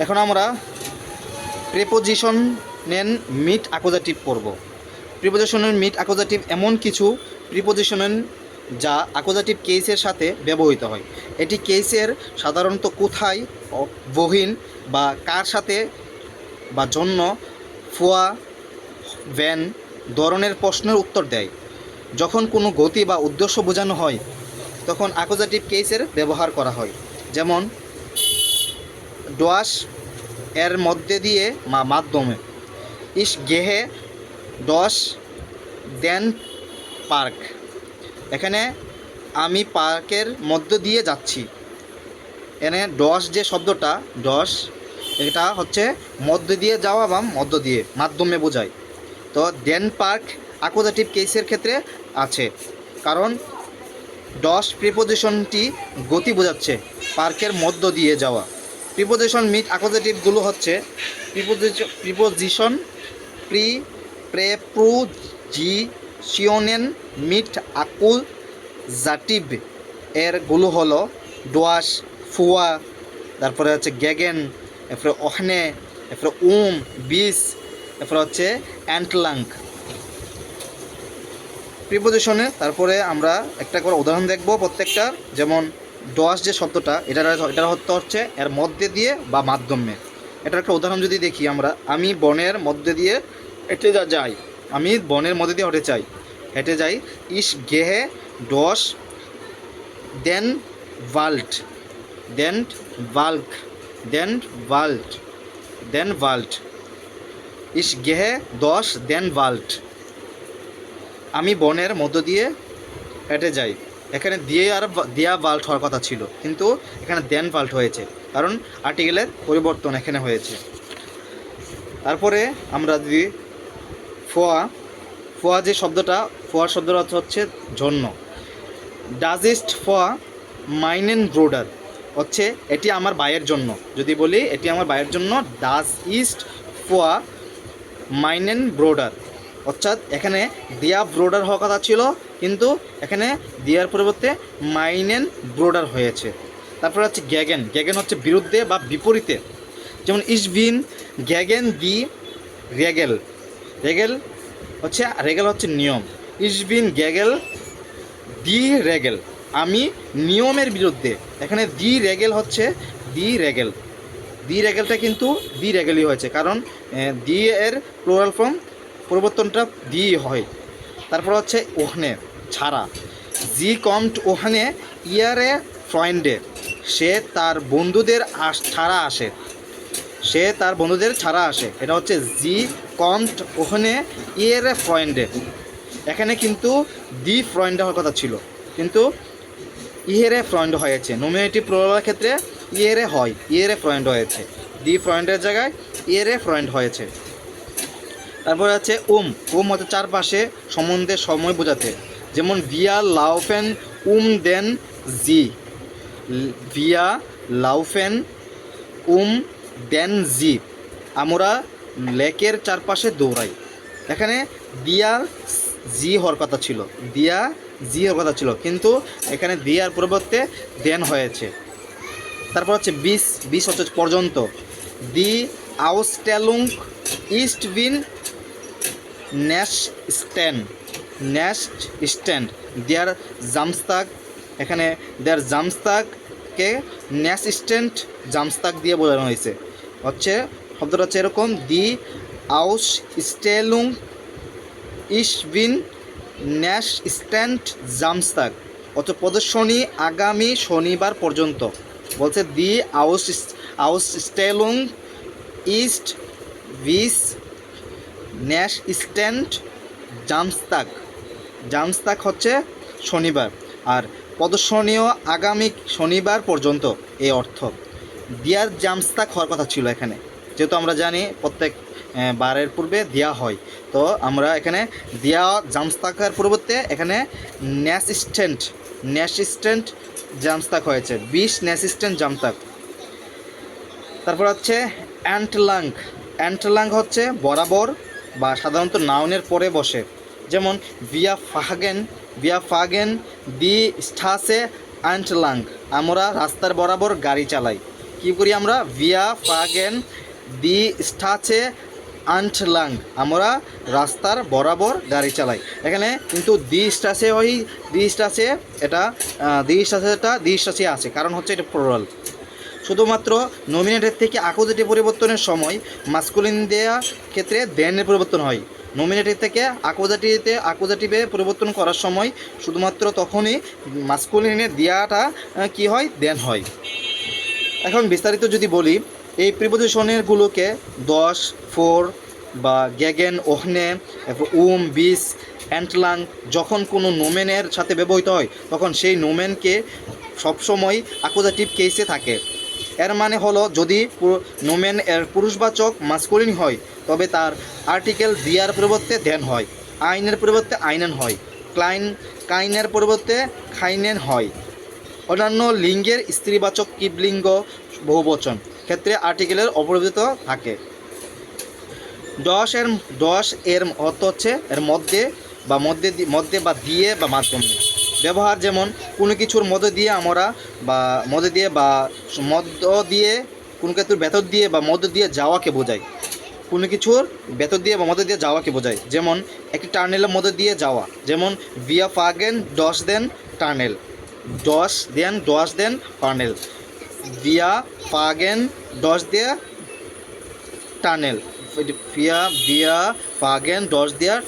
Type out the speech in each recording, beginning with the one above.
এখন আমরা প্রিপোজিশনেন মিট অ্যাকুজাটিভ পড়ব। প্রিপোজিশনের মিট অ্যাকুজাটিভ এমন কিছু প্রিপোজিশনেন যা অ্যাকুজাটিভ কেসের সাথে ব্যবহৃত হয়। এটি কেসের সাধারণত কোথায়, বহিন বা কার সাথে বা জন্য, ফুয়া, ভ্যান ধরনের প্রশ্নের উত্তর দেয়। যখন কোনো গতি বা উদ্দেশ্য বোঝানো হয় তখন অ্যাকুজাটিভ কেসের ব্যবহার করা হয়। যেমন ডোয়াস এর মধ্যে দিয়ে মাধ্যমে, ইস গেহে ডস দেন পার্ক, এখানে আমি পার্কের মধ্য দিয়ে যাচ্ছি। এখানে ডস যে শব্দটা ডস, এটা হচ্ছে মধ্য দিয়ে যাওয়া বা মধ্য দিয়ে মাধ্যমে বোঝায়। তো দেন পার্ক অ্যাকুজাটিভ কেসের ক্ষেত্রে আছে, কারণ ডস প্রিপোজিশনটি গতি বোঝাচ্ছে, পার্কের মধ্য দিয়ে যাওয়া। প্রিপোজিশন মিট অ্যাকুজাটিভগুলো হচ্ছে প্রিপোজিশন প্রেপোজিশনেন মিট অ্যাকুজাটিভ এরগুলো হলো ডোয়াস, ফুয়া, তারপরে হচ্ছে গ্যাগেন, এরপরে ওহনে, এরপরে বিস, এরপরে হচ্ছে অ্যান্টলাঙ্ক। প্রিপোজিশনে তারপরে আমরা একটা করে উদাহরণ দেখব প্রত্যেকটা। যেমন ডস যে শব্দটা, এটার অর্থ হচ্ছে এর মধ্যে দিয়ে বা মাধ্যমে। এটার একটা উদাহরণ যদি দেখি আমরা, আমি বনের মধ্যে দিয়ে হেঁটে যাই, আমি বনের মধ্যে দিয়ে হেঁটে যাই। ইস গেহে ডস দেন ওয়াল্ট, দেন ওয়াল্ক, দেন ওয়াল্ট, দেন ওয়াল্ট, ইস গেহে দশ দেন ওয়াল্ট, আমি বনের মধ্য দিয়ে হেঁটে যাই। এখানে দিয়া বাল্ট হওয়ার কথা ছিল, কিন্তু এখানে দেন বাল্ট হয়েছে, কারণ আর্টিকেলের পরিবর্তন এখানে হয়েছে। তারপরে আমরা যদি ফোয়া যে শব্দটা, ফোয়ার শব্দটা হচ্ছে জন্য। ডাজিস্ট ফোয়া মাইনেন ব্রোডার হচ্ছে এটি আমার ভাইয়ের জন্য। যদি বলি এটি আমার ভাইয়ের জন্য, ডাজ ইস্ট ফোয়া মাইনেন ব্রোডার, অর্থাৎ এখানে দিয়া ব্রোডার হওয়ার কথা ছিল, কিন্তু এখানে দিয়ার পরিবর্তে মাইনেন ব্রোডার হয়েছে। তারপর হচ্ছে গ্যাগেন, গ্যাগেন হচ্ছে বিরুদ্ধে বা বিপরীতে। যেমন ইসবিন গ্যাগেন দি রেগেল, রেগেল হচ্ছে নিয়ম। ইসবিন গ্যাগেল দি রেগেল, আমি নিয়মের বিরুদ্ধে। এখানে দি রেগেল হচ্ছে দি রেগেলটা কিন্তু দি রেগেলই হয়েছে, কারণ দি এর প্লুরাল ফর্ম পরিবর্তনটা দি হয়। তারপর হচ্ছে ওহনে ছাড়া, জি কমট ওহনে ইয়ারে ফ্রয়েন্ডে, সে তার বন্ধুদের ছাড়া আসে, এটা হচ্ছে জি কমট ওহনে ইয়ারে ফ্রয়েন্ডে। এখানে কিন্তু দি ফ্রয়েন্ডে হওয়ার কথা ছিল, কিন্তু ইহেরে ফ্রয়েন্ড হয়েছে। নমিনেটিভ প্লুরালের ক্ষেত্রে ইয়েরে ফ্রয়েন্ড হয়েছে, দি ফ্রয়েন্ডের জায়গায় ইয়েরে ফ্রয়েন্ড হয়েছে। তারপরে আছে হচ্ছে চারপাশে সম্বন্ধে সময় বোঝাতে। যেমন ভিয়া লাউফেন দেন জি, ভিয়া লাউফেন দেন জি, আমরা লেকের চারপাশে দৌড়াই। এখানে দিয়ার জি হওয়ার কথা ছিল, কিন্তু এখানে দিয়ার পরিবর্তে দেন হয়েছে। তারপর হচ্ছে বিশ হচ্ছে পর্যন্ত। দি আউস্টেলুং ইস্ট বিন নেস্ট স্ট্যান্ড দেয়ার জামস্তাক, এখানে দেয়ার জামস্তাককে নেস্ট স্ট্যান্ড জামস্তাক দিয়ে বোঝানো হয়েছে। শব্দটা হচ্ছে এরকম, দি আউস স্টেলুং ইস্ট বিন নেস্ট স্ট্যান্ড জামস্তাক, প্রদর্শনী আগামী শনিবার পর্যন্ত। বলছে দি আউস স্টেলুং ইস্ট বিস নেস্ট স্ট্যান্ড জামস্তাক হচ্ছে শনিবার, আর প্রদর্শনীয় আগামী শনিবার পর্যন্ত, এই অর্থ। দিয়ার জামস্তাক হওয়ার কথা ছিল এখানে, যেহেতু আমরা জানি প্রত্যেক বারের পূর্বে দেয়া হয়, তো আমরা এখানে দেয়া জামস্তাকের পরিবর্তে এখানে নেস্ট স্ট্যান্ড জামস্তাক হয়েছে, 20 নেস্ট স্ট্যান্ড জামস্তাক। তারপর হচ্ছে অ্যান্টলাং হচ্ছে বরাবর বা সাধারণত নাউনের পরে বসে। যেমন ভিয়া ফাগেন দি স্টাসে অ্যান্টলাং, আমরা রাস্তার বরাবর গাড়ি চালাই। কী করি আমরা? ভিয়া ফাগেন দি স্টাচে আন্টলাং, আমরা রাস্তার বরাবর গাড়ি চালাই। এখানে কিন্তু দি স্টাচে এটা দি স্টাচে আছে, কারণ হচ্ছে এটা প্লুরাল। শুধুমাত্র নমিনেটের থেকে অ্যাকুজেটিভ পরিবর্তনের সময় মাস্কুলিন দেয়া ক্ষেত্রে দেনের পরিবর্তন হয়। নমিনেটিভ থেকে অ্যাকুজেটিভে পরিবর্তন করার সময় শুধুমাত্র তখনই মাস্কুলিনের দেয়াটা কি হয়? দেন হয়। এখন বিস্তারিত যদি বলি, এই প্রিপোজিশনেরগুলোকে দশ, ফোর বা গ্যাগেন, ওহনে, বিস, অ্যান্টলাং যখন কোনো নোমেনের সাথে ব্যবহৃত হয় তখন সেই নোমেনকে সবসময় অ্যাকুজেটিভ কেসে থাকে। এর মানে হলো যদি নোমেন এর পুরুষবাচক মাস্কুলিন হয় তবে তার আর্টিকেল দিয়ার পরিবর্তে দেন হয়, আইনের পরিবর্তে আইনেন হয়, কাইনের পরিবর্তে খাইনেন হয়। অন্যান্য লিঙ্গের স্ত্রীবাচক কিবলিঙ্গ বহুবচন ক্ষেত্রে আর্টিকেলের অপরিবর্তিত থাকে। দশ এর অর্থ হচ্ছে এর মধ্যে বা দিয়ে বা মাধ্যমে ব্যবহার। যেমন কোনো কিছুর মধ্য দিয়ে কোনো কিছুর ভেতর দিয়ে বা মধ্য দিয়ে যাওয়াকে বোঝায়। কোনো কিছুর ভেতর দিয়ে বা মধ্য দিয়ে যাওয়াকে বোঝায়। যেমন একটি টার্নেলের মধ্য দিয়ে যাওয়া, যেমন ভিয়া ফাগেন ডস দেন টার্নেল, ডস দেন টার্নেল, ভিয়া ফাগেন ডস দিয়ে টানেল, ভিয়া ফাগেন ডস দেয়ার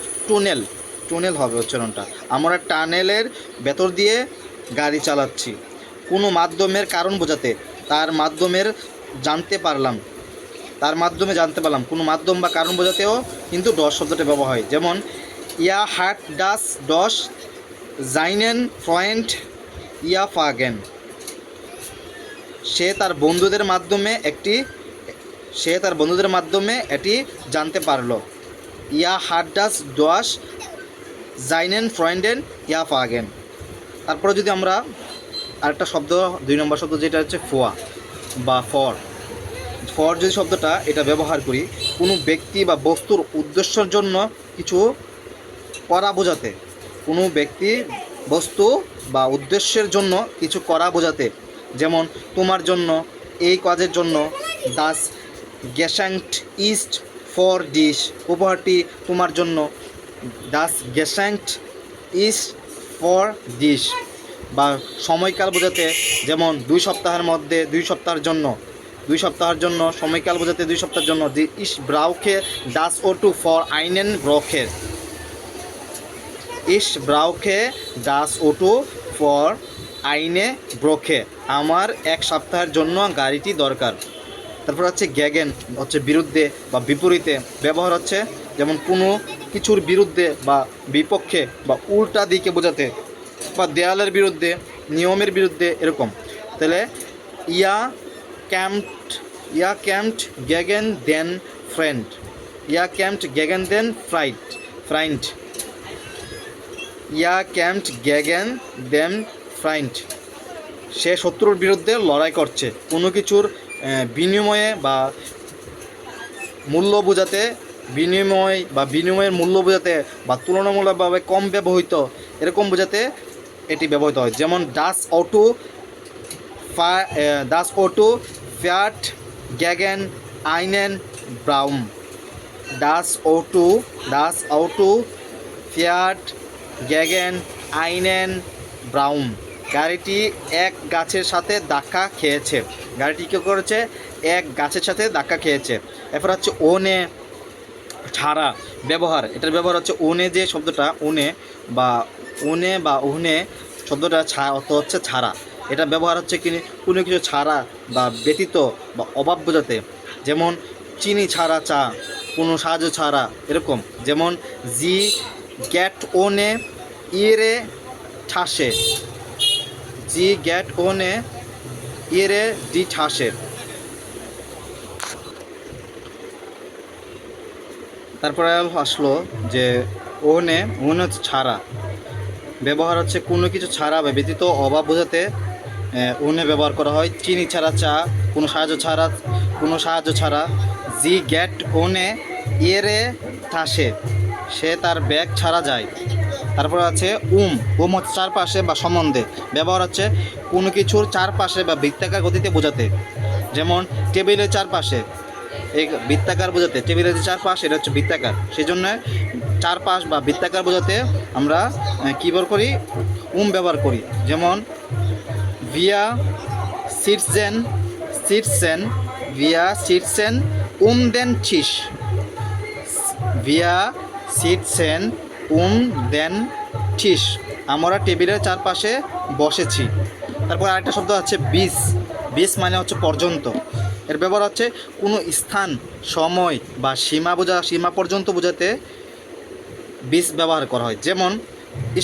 টুনেল হবে উচ্চারণটা। আমরা টানেলের ভেতর দিয়ে গাড়ি চালাচ্ছি। কোনো মাধ্যমের কারণ বোঝাতে তার মাধ্যমে জানতে পারলাম, কোনো মাধ্যম বা কারণ বোঝাতেও কিন্তু ডস শব্দটা ব্যবহার হয়। যেমন ইয়া হাট ডাস ডস জাইনেন ফ্রেন্ড ইয়া ফাগেন, সে তার বন্ধুদের মাধ্যমে এটি জানতে পারলো। ইয়া হাট ডাস ডস জাইনেন ফ্রেন্ডেন ইয়া ফাগেন। তারপরে যদি আমরা আরেকটা শব্দ, 2 নম্বর শব্দ যেটা হচ্ছে ফোয়া বা ফর যদি শব্দটা এটা ব্যবহার করি কোনো ব্যক্তি বা বস্তুর উদ্দেশ্যের জন্য কিছু করা বোঝাতে, কোনো ব্যক্তি বস্তু বা উদ্দেশ্যের জন্য কিছু করা বোঝাতে। যেমন তোমার জন্য, এই কাজের জন্য, দাস গেশাঙ্কট ইস্ট ফর ডিশ, উপহারটি তোমার জন্য, দাস গেশাঙ্কট ইস্ট ফর ডিশ। বা সময়কাল বোঝাতে, যেমন 2 সপ্তাহের মধ্যে, 2 সপ্তাহের জন্য, সময়কাল বোঝাতে 2 সপ্তাহের জন্য, দি ইস ব্রাউখে দাস ও টু ফর আইনেন ব্রখের, ইস ব্রাউখে দাস ও টু ফর আইনে ব্রখে, আমার 1 সপ্তাহের জন্য গাড়িটি দরকার। তারপর হচ্ছে গ্যাগেন হচ্ছে বিরুদ্ধে বা বিপরীতে ব্যবহার হচ্ছে, যেমন কোনো কিছুর বিরুদ্ধে বা বিপক্ষে বা উল্টা দিকে বোঝাতে বা দেয়ালের বিরুদ্ধে, নিয়মের বিরুদ্ধে, এরকম। তাহলে ইয়া ক্যাম্পড গ্যাগেন দেন ফ্রেন্ড, ইয়া ক্যাম্পড গ্যাগেন দেন ফ্রাইন্ড, ইয়া ক্যাম্পড গ্যাগেন দেন ফ্রাইন্ড, সে শত্রুর বিরুদ্ধে লড়াই করছে। কোনো কিছুর বিনিময়ে বা মূল্য বোঝাতে, বিনিময়ের মূল্য বোঝাতে বা তুলনামূলকভাবে কম ব্যবহৃত এরকম বোঝাতে এটি ব্যবহৃত হয়। যেমন ডাস অটো ফ্যাট গ্যাগেন আইনেন ব্রাউম, ডাস অটো ফ্যাট গ্যাগেন আইনেন ব্রাউম, গাড়িটি এক গাছের সাথে ধাক্কা খেয়েছে, গাড়িটি কী করেছে? এক গাছের সাথে ধাক্কা খেয়েছে। এরপর হচ্ছে ওনে ছাড়া ব্যবহার, এটার ব্যবহার হচ্ছে ওনে যে শব্দটা, ওনে বা ওহনে শব্দটা অর্থ হচ্ছে ছাড়া। এটা ব্যবহার হচ্ছে কোনো কিছু ছাড়া বা ব্যতীত বা অভাব বোঝাতে। যেমন চিনি ছাড়া চা, কোনো সাহায্য ছাড়া, এরকম। যেমন জি গ্যাট ওনে ইরে ঠাসে, জি গ্যাট ওনে ইরে ডি ঠাসে। তারপরে আসলো যে ওনে হচ্ছে ছাড়া, ব্যবহার হচ্ছে কোনো কিছু ছাড়া বা ব্যতীত অভাব বোঝাতে ওনে ব্যবহার করা হয়। চিনি ছাড়া চা, কোনো সাহায্য ছাড়া। জি গ্যাট ওনে ইরে ঠাসে, সে তার ব্যাগ ছাড়া যায়। তারপর আছে হচ্ছে চারপাশে বা সম্বন্ধে, ব্যবহার হচ্ছে কোনো কিছুর চারপাশে বা বৃত্তাকার গতিতে বোঝাতে। যেমন টেবিলের চারপাশে, এই বৃত্তাকার বোঝাতে টেবিলের যে চারপাশ এটা হচ্ছে বৃত্তাকার, সেই জন্য চারপাশ বা বৃত্তাকার বোঝাতে আমরা কী ব্যবহার করি, ব্যবহার করি। যেমন ভিয়া সিটসেন, সিটসেন, ভিয়া সিটসেন দেন ছিস, ভিয়া সিটসেন দেন ছিস, আমরা টেবিলের চারপাশে বসেছি। তারপর আরেকটা শব্দ আছে বিস, বিস মানে হচ্ছে পর্যন্ত। এর ব্যবহার হচ্ছে কোনো স্থান, সময় বা সীমা পর্যন্ত বোঝাতে বিস ব্যবহার করা হয়। যেমন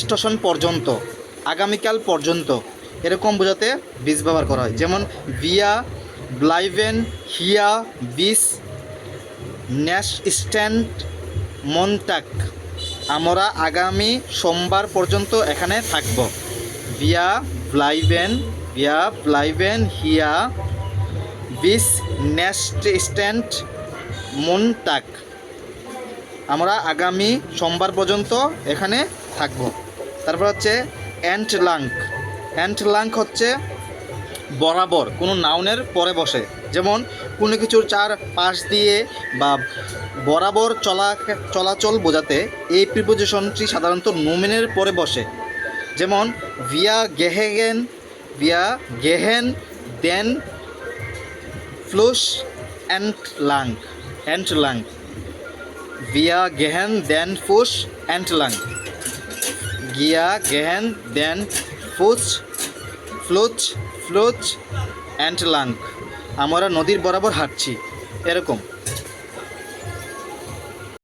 স্টেশন পর্যন্ত, আগামীকাল পর্যন্ত, এরকম বোঝাতে বিস ব্যবহার করা হয়। যেমন ভিয়া ব্লাইভেন হিয়া বিস ন্যাশ স্ট্যান্ড মন্টাক, আমরা আগামী সোমবার পর্যন্ত এখানে থাকব। ভিয়া ব্লাইভেন হিয়া বিস নেক্সট স্ট্যান্ড মন্টাক, আমরা আগামী সোমবার পর্যন্ত এখানে থাকব। তারপর হচ্ছে অ্যান্টলাঙ্ক হচ্ছে বরাবর কোনো নাউনের পরে বসে। যেমন কোনো কিছুর চার পাশ দিয়ে বা বরাবর চলাচল বোঝাতে এই প্রিপোজিশনটি সাধারণত নোমেনের পরে বসে। যেমন ভিয়া গেহেন দেন ফ্লুস অ্যান্টলাং, ভিয়া গেহেন দেন ফুস অ্যান্টলাং, গিয়া গেহেন দেন ফ্লুচ অ্যান্টলাং, আমরা নদীর বরাবর হাঁটছি, এরকম।